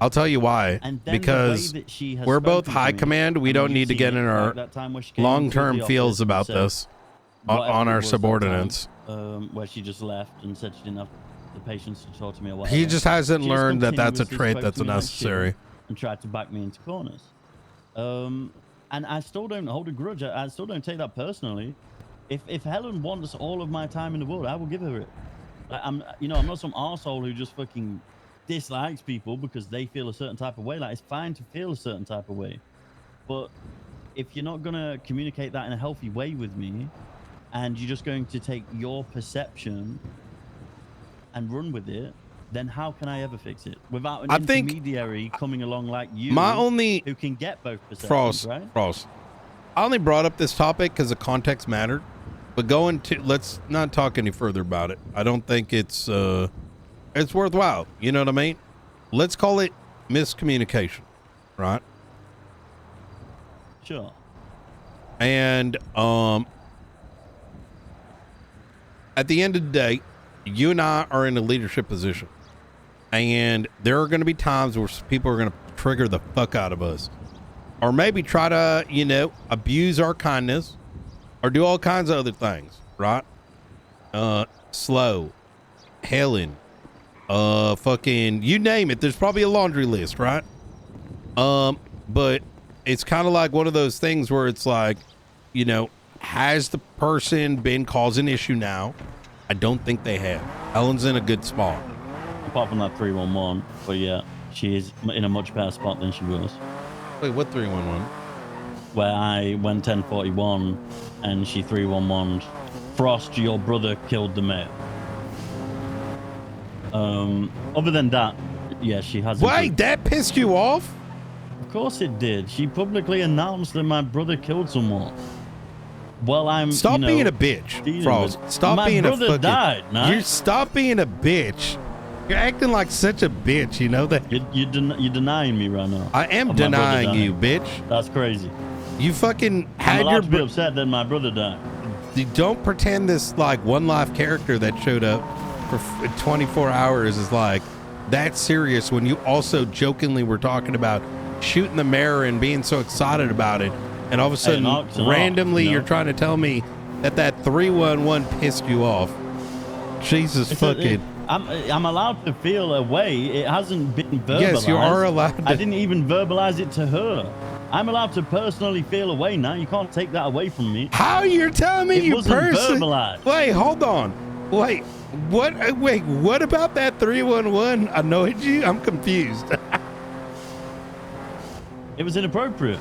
I'll tell you why. Because we're both high command. We don't need to get in our long-term feels about this on our subordinates. Where she just left and said she didn't have the patience to talk to me or whatever. He just hasn't learned that that's a trait that's necessary. And tried to back me into corners. And I still don't hold a grudge. I still don't take that personally. If Helen wants all of my time in the world, I will give her it. I'm not some arsehole who just fucking dislikes people because they feel a certain type of way. Like, it's fine to feel a certain type of way, but if you're not gonna communicate that in a healthy way with me, and you're just going to take your perception and run with it, then how can I ever fix it without an intermediary coming along like you, who can get both perceptions, right? Frost. I only brought up this topic because the context mattered, but let's not talk any further about it. I don't think it's worthwhile. You know what I mean? Let's call it miscommunication, right? Sure. And at the end of the day, you and I are in a leadership position, and there are going to be times where people are going to trigger the fuck out of us, or maybe try to, abuse our kindness, or do all kinds of other things, right? Slow, Helen, fucking, you name it. There's probably a laundry list, right? But it's kind of like one of those things where it's like, has the person been causing issue now? I don't think they have. Helen's in a good spot. Apart from that 311, but yeah, she is in a much better spot than she was. Wait, what 311? Where I went 1041 and she 311'd. Frost, your brother killed the mayor. Other than that, yeah, she hasn't. Wait, that pissed you off? Of course it did. She publicly announced that my brother killed someone. Well, stop being a bitch, Frost. Stop being a fucking. My brother died. Nah? You stop being a bitch. You're acting like such a bitch. You know that. You're denying me right now. I am denying you, bitch. That's crazy. You fucking had I'm allowed to be upset that my brother died. You don't pretend this like one life character that showed up for 24 hours is like that serious when you also jokingly were talking about shooting the mayor and being so excited about it. And all of a sudden, randomly, you're trying to tell me that 311 pissed you off. Jesus fucking. I'm allowed to feel a way. It hasn't been verbalized. Yes, you are allowed to. I didn't even verbalize it to her. I'm allowed to personally feel a way now. You can't take that away from me. How you're telling me you personally? Verbalized. Wait, hold on. Wait, what about that 311 annoyed you? I'm confused. It was inappropriate.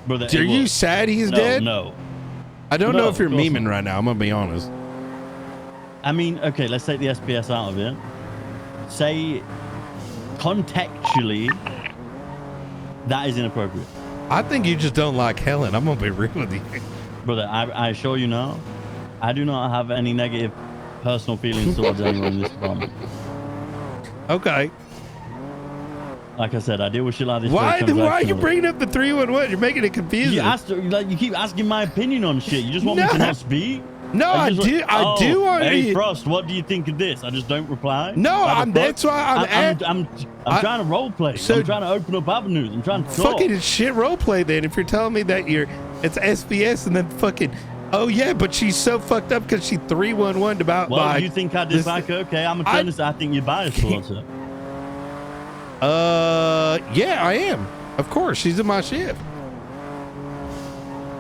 Brother, are you sad he's dead? No. I don't know if you're memeing right now. I'm going to be honest. I mean, okay, let's take the SPS out of it. Say, contextually, that is inappropriate. I think you just don't like Helen. I'm going to be real with you. Brother, I assure you now, I do not have any negative personal feelings towards anyone in this department. Okay. Like I said, I deal with shit like this. Why are you bringing up the 311? You're making it confusing. You keep asking my opinion on shit. You just want me to not speak? No, I do want to. Hey, you. Frost, what do you think of this? I just don't reply. No, that's why I'm trying to role play. So I'm trying to open up avenues. I'm trying to talk. Fucking shit role play then. If you're telling me that it's SPS and then fucking, oh yeah, but she's so fucked up because she 311'd about. Well, you think I dislike her? Okay, I'm a turn. I think you're biased towards her. Yeah, I am. Of course, she's in my shift.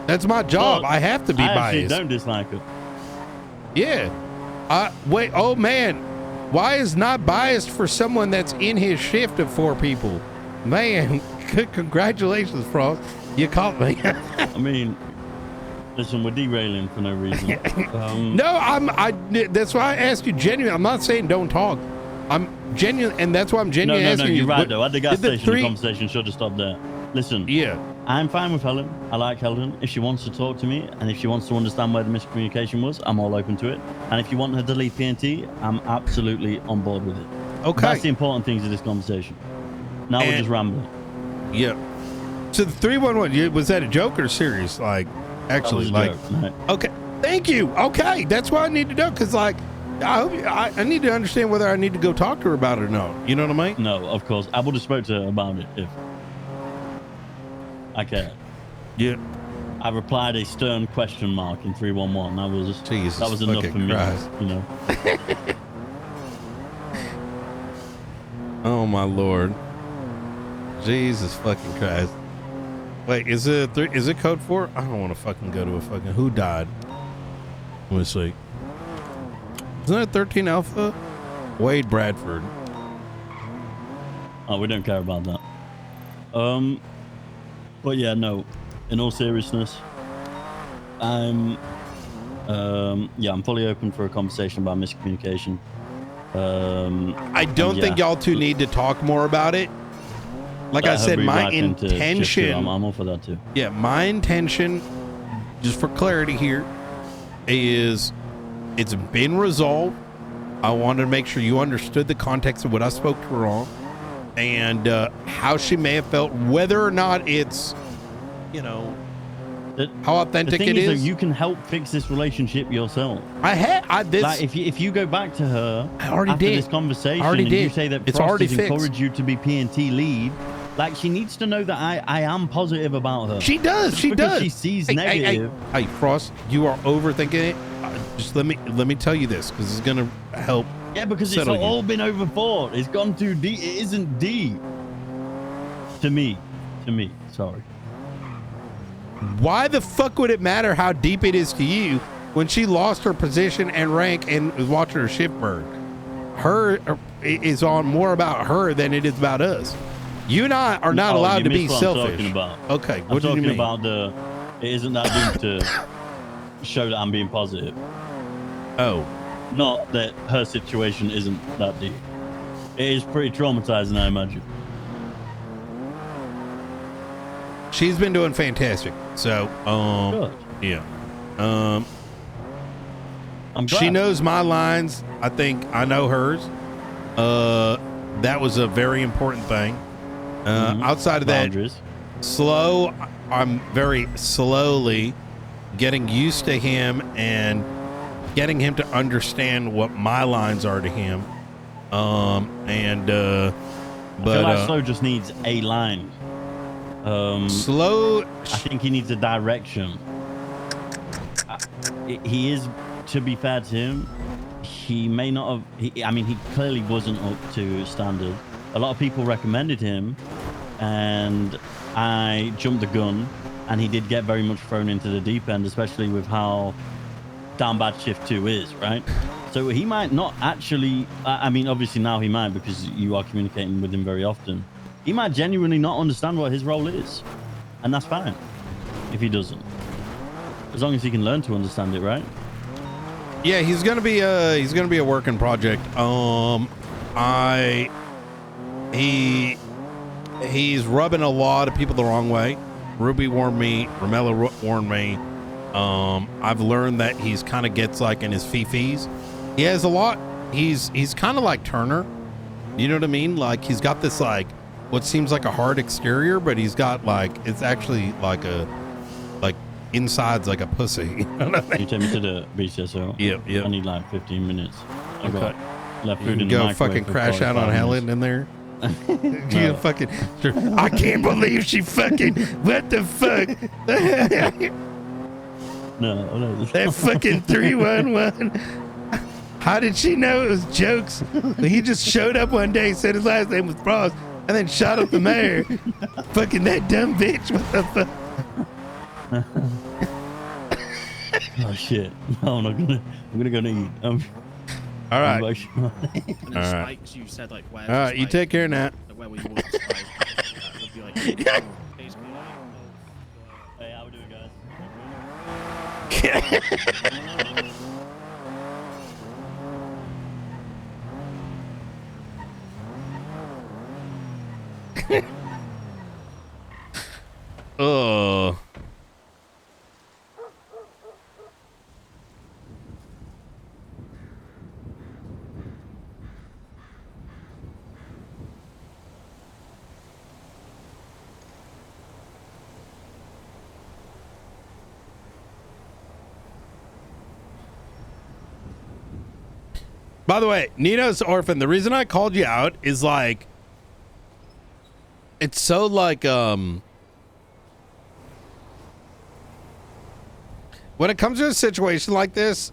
That's my job. I have to be biased. I actually don't dislike her. Yeah. Wait. Oh man, why is not biased for someone that's in his shift of 4 people? Man, congratulations, Frost. You caught me. I mean, Listen, we're derailing for no reason. No, that's why I asked you genuinely. I'm not saying don't talk. I'm genuine, and that's why I'm genuinely asking you. You're right, though. At the gas station, the conversation should have stopped there. Listen, I'm fine with Helen. I like Helen. If she wants to talk to me, and if she wants to understand where the miscommunication was, I'm all open to it. And if you want her to leave PNT, I'm absolutely on board with it. Okay. That's the important things of this conversation. Now we're just rambling. Yeah. So the 311, was that a joke or serious? Like, actually, like, joke, okay. Thank you. Okay. That's why I need to know. Cause like, I need to understand whether I need to go talk to her about it or not. You know what I mean? No, of course. I would have spoke to her about it if I cared. Yeah. I replied a stern question mark in 311. That was enough for me, you know. Oh my Lord. Jesus fucking Christ. Wait, is it code 4? I don't want to fucking go to a fucking who died. Let me see. Isn't that 13 Alpha? Wade Bradford. Oh, we don't care about that. But yeah, no. In all seriousness, I'm fully open for a conversation about miscommunication. I don't think y'all two need to talk more about it. Like I said, my intention. I'm all for that too. Yeah, my intention, just for clarity here, is it's been resolved. I wanted to make sure you understood the context of what I spoke to her on, and how she may have felt, whether or not it's, you know, how authentic it is. That you can help fix this relationship yourself. Like if you go back to her after this conversation and you say that Frost has encouraged you to be PNT lead, like, she needs to know that I am positive about her. She does. She does. She sees negative. Hey, Frost, you are overthinking it. Just let me tell you this, because it's gonna help. Yeah, because it's all been overthought. It's gone too deep. It isn't deep. To me. Sorry. Why the fuck would it matter how deep it is to you when she lost her position and rank and was watching her ship burn? Her is on more about her than it is about us. You and I are not allowed to be selfish. Okay, what do you mean? I'm talking about it isn't that deep to show that I'm being positive. Oh. Not that her situation isn't that deep. It is pretty traumatizing, I imagine. She's been doing fantastic. So, good. Yeah. I'm glad. She knows my lines. I think I know hers. That was a very important thing. Outside of Boundaries. that, I'm very slowly getting used to him and getting him to understand what my lines are to him. But I feel like Slow just needs a line. Slow. I think he needs a direction. He is, to be fair to him, he may not have. He clearly wasn't up to standard. A lot of people recommended him, and I jumped the gun, and he did get very much thrown into the deep end, especially with how down bad Shift 2 is, right? So he might not actually. Obviously now he might, because you are communicating with him very often. He might genuinely not understand what his role is, and that's fine if he doesn't, as long as he can learn to understand it, right? Yeah, he's gonna be a working project. He's rubbing a lot of people the wrong way. Ruby warned me. Ramella warned me. I've learned that he's kind of gets like in his fifis. He has a lot. He's kind of like Turner. You know what I mean? Like, he's got this like what seems like a hard exterior, but he's got like, it's actually like inside's like a pussy. You know what I mean? You take me to the BCSO. Yep. I need like 15 minutes. I Okay. got left food in the go microwave fucking crash out on Helen in there. No. Fucking, I can't believe she fucking, what the fuck? No. That fucking 311. How did she know it was jokes? He just showed up one day, said his last name was Frost, and then shot up the mayor. Fucking that dumb bitch. What the fuck? Oh shit! No, I'm gonna go to eat. All right. All right. You said like where. All right. You take care now. Where we would spike, would be like, basically like. Hey, how we doing, guys? Oh. By the way, Nino's Orphan, the reason I called you out is like, it's so like, when it comes to a situation like this,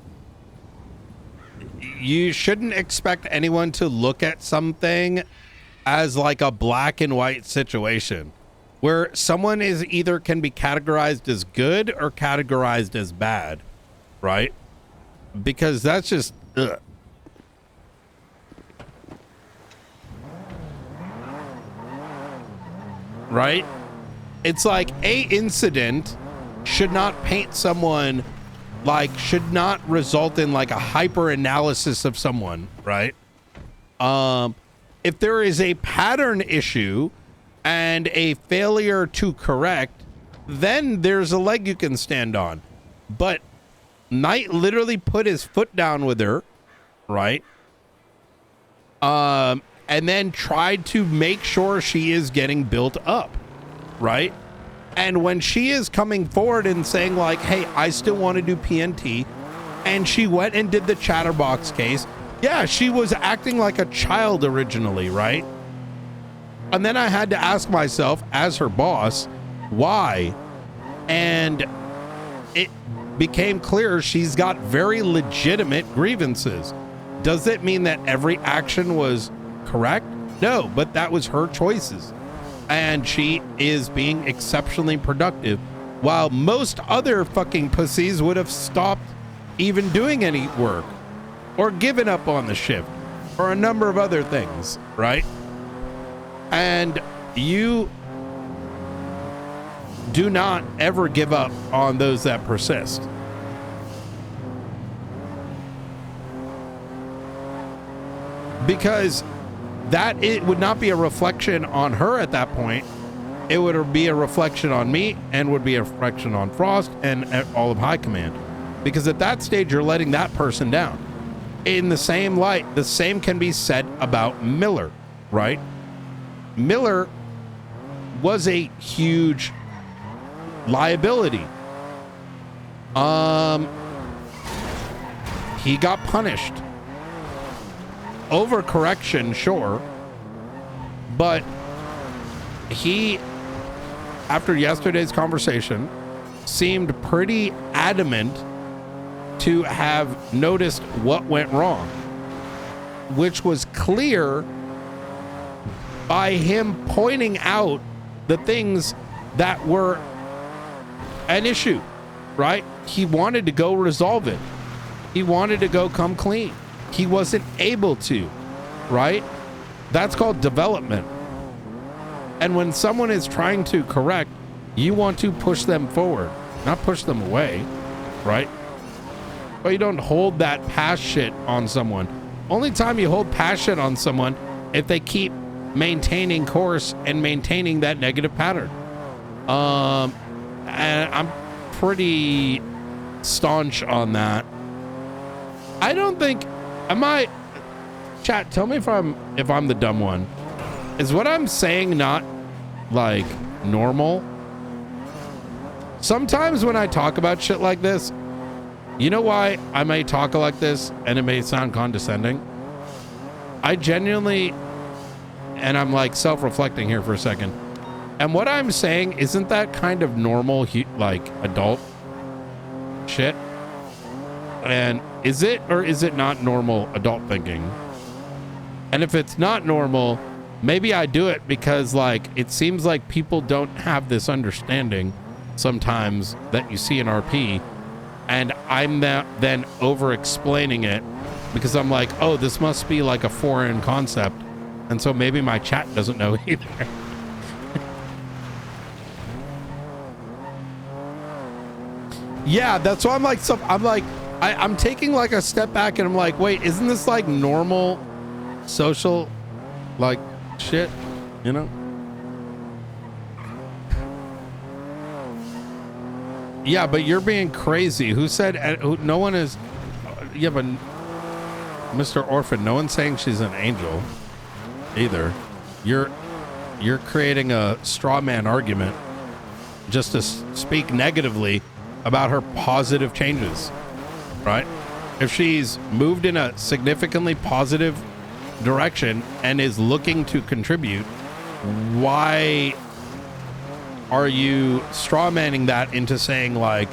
you shouldn't expect anyone to look at something as like a black and white situation where someone is either can be categorized as good or categorized as bad, right? Because that's just, ugh. Right? It's like a incident should not paint someone, like should not result in like a hyper analysis of someone, right? If there is a pattern issue and a failure to correct, then there's a leg you can stand on. But Knight literally put his foot down with her, right? And then tried to make sure she is getting built up, right? And when she is coming forward and saying like, hey, I still want to do PNT, and she went and did the Chatterbox case, yeah, she was acting like a child originally, right? And then I had to ask myself as her boss, why? And it became clear she's got very legitimate grievances. Does it mean that every action was correct? No, but that was her choices. And she is being exceptionally productive, while most other fucking pussies would have stopped even doing any work or given up on the shift or a number of other things, right? And you do not ever give up on those that persist. Because that it would not be a reflection on her at that point. It would be a reflection on me and would be a reflection on Frost and all of High Command. Because at that stage, you're letting that person down. In the same light, the same can be said about Miller, right? Miller was a huge liability. He got punished. Overcorrection, sure, but he, after yesterday's conversation, seemed pretty adamant to have noticed what went wrong, which was clear by him pointing out the things that were an issue, right? He wanted to go resolve it. He wanted to go come clean. He wasn't able to, right? That's called development. And when someone is trying to correct, you want to push them forward, not push them away, right? But you don't hold that past shit on someone. Only time you hold past shit on someone if they keep maintaining course and maintaining that negative pattern. And I'm pretty staunch on that. I don't think, chat, tell me if I'm the dumb one. Is what I'm saying not like normal? Sometimes when I talk about shit like this, you know why I may talk like this and it may sound condescending? I genuinely, and I'm like self-reflecting here for a second, and what I'm saying, isn't that kind of normal, like adult shit? And is it or is it not normal adult thinking? And if it's not normal, maybe I do it because like it seems like people don't have this understanding sometimes that you see in RP, and I'm then over explaining it because I'm like, oh, this must be like a foreign concept, and so maybe my chat doesn't know either. Yeah, that's why I'm like, I'm taking like a step back and I'm like, wait, isn't this like normal social like shit, you know? Yeah, but you're being crazy. Who said no one is? Yeah, but Mr. Orphan, no one's saying she's an angel either. You're creating a straw man argument just to speak negatively about her positive changes, right? If she's moved in a significantly positive direction and is looking to contribute, why are you straw manning that into saying like,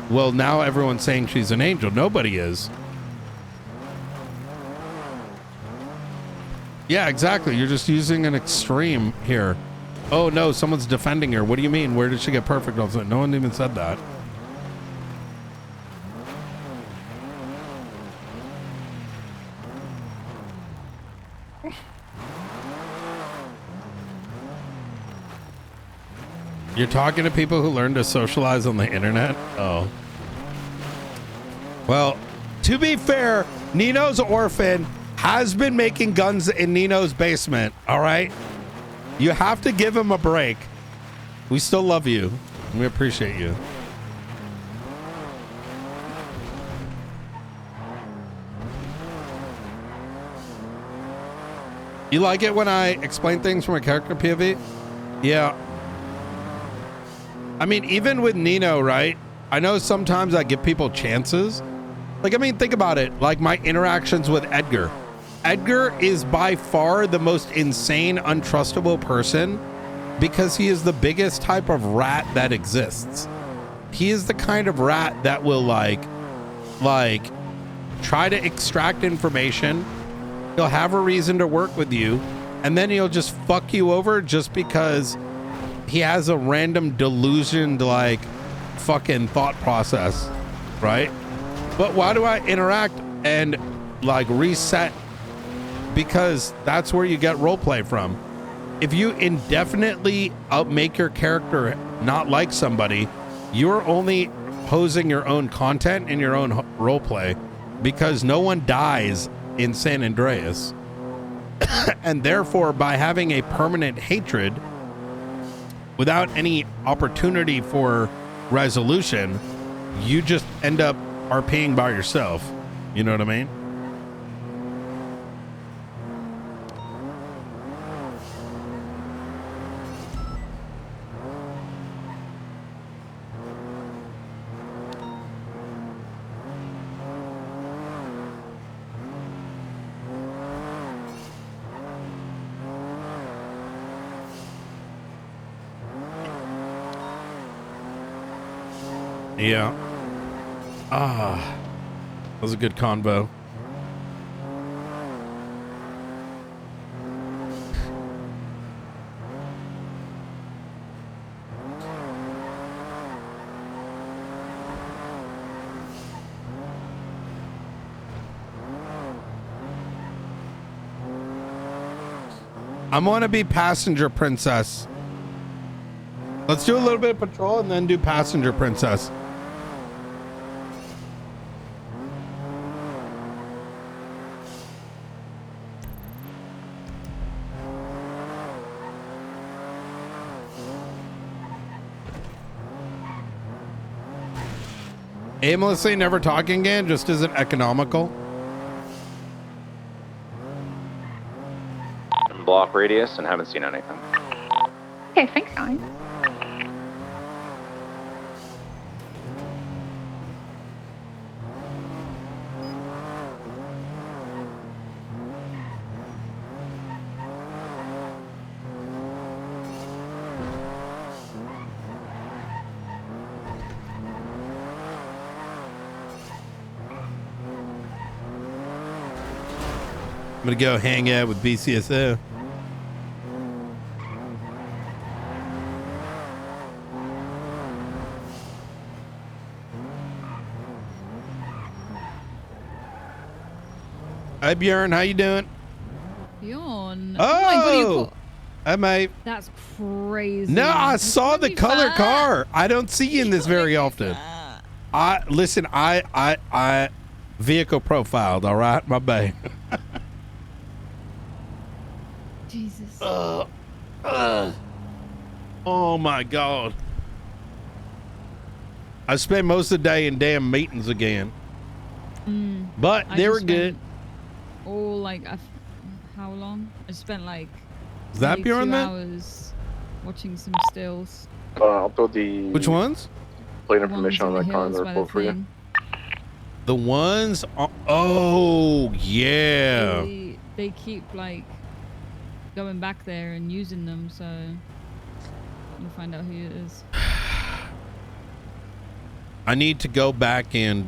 well, now everyone's saying she's an angel? Nobody is. Yeah, exactly. You're just using an extreme here. Oh no, someone's defending her. What do you mean? Where did she get perfect? No one even said that. You're talking to people who learn to socialize on the internet? Oh. Well, to be fair, Nino's Orphan has been making guns in Nino's basement, all right? You have to give him a break. We still love you. We appreciate you. You like it when I explain things from a character POV? Yeah. I mean, even with Nino, right? I know sometimes I give people chances. Like, I mean, think about it. Like my interactions with Edgar. Edgar is by far the most insane, untrustable person because he is the biggest type of rat that exists. He is the kind of rat that will like try to extract information. He'll have a reason to work with you, and then he'll just fuck you over just because he has a random delusioned like fucking thought process, right? But why do I interact and like reset? Because that's where you get roleplay from. If you indefinitely make your character not like somebody, you're only posing your own content in your own roleplay, because no one dies in San Andreas. And therefore, by having a permanent hatred without any opportunity for resolution, you just end up RPing by yourself. You know what I mean? Yeah. That was a good convo. I'm gonna be passenger princess. Let's do a little bit of patrol and then do passenger princess. Aimlessly never talking again just isn't economical. Block radius and haven't seen anything. Okay, thanks, guys. I'm gonna go hang out with BCSO. Hi Bjorn, how you doing? Bjorn. Oh, my God, you call- I might. That's crazy. No, I saw the color fat. car. I don't see you in this very often. Listen, I vehicle profiled, all right, my bad. Jesus. Oh my God. I spent most of the day in damn meetings again. But I they just were good. All like, how long? I spent like Is that nearly Bjorn 2 then? hours watching some stills. I'll throw the Which ones? plate The ones information on in the that car in hills the by the report for you. thing. The ones. Oh yeah. They keep like going back there and using them, so you'll find out who it is. I need to go back and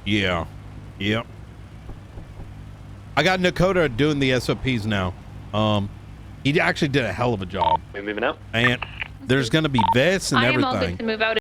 yeah. Yep. I got Nakota doing the SOPs now. He actually did a hell of a job. We moving out? And there's gonna be vests and I am everything. all good to move out.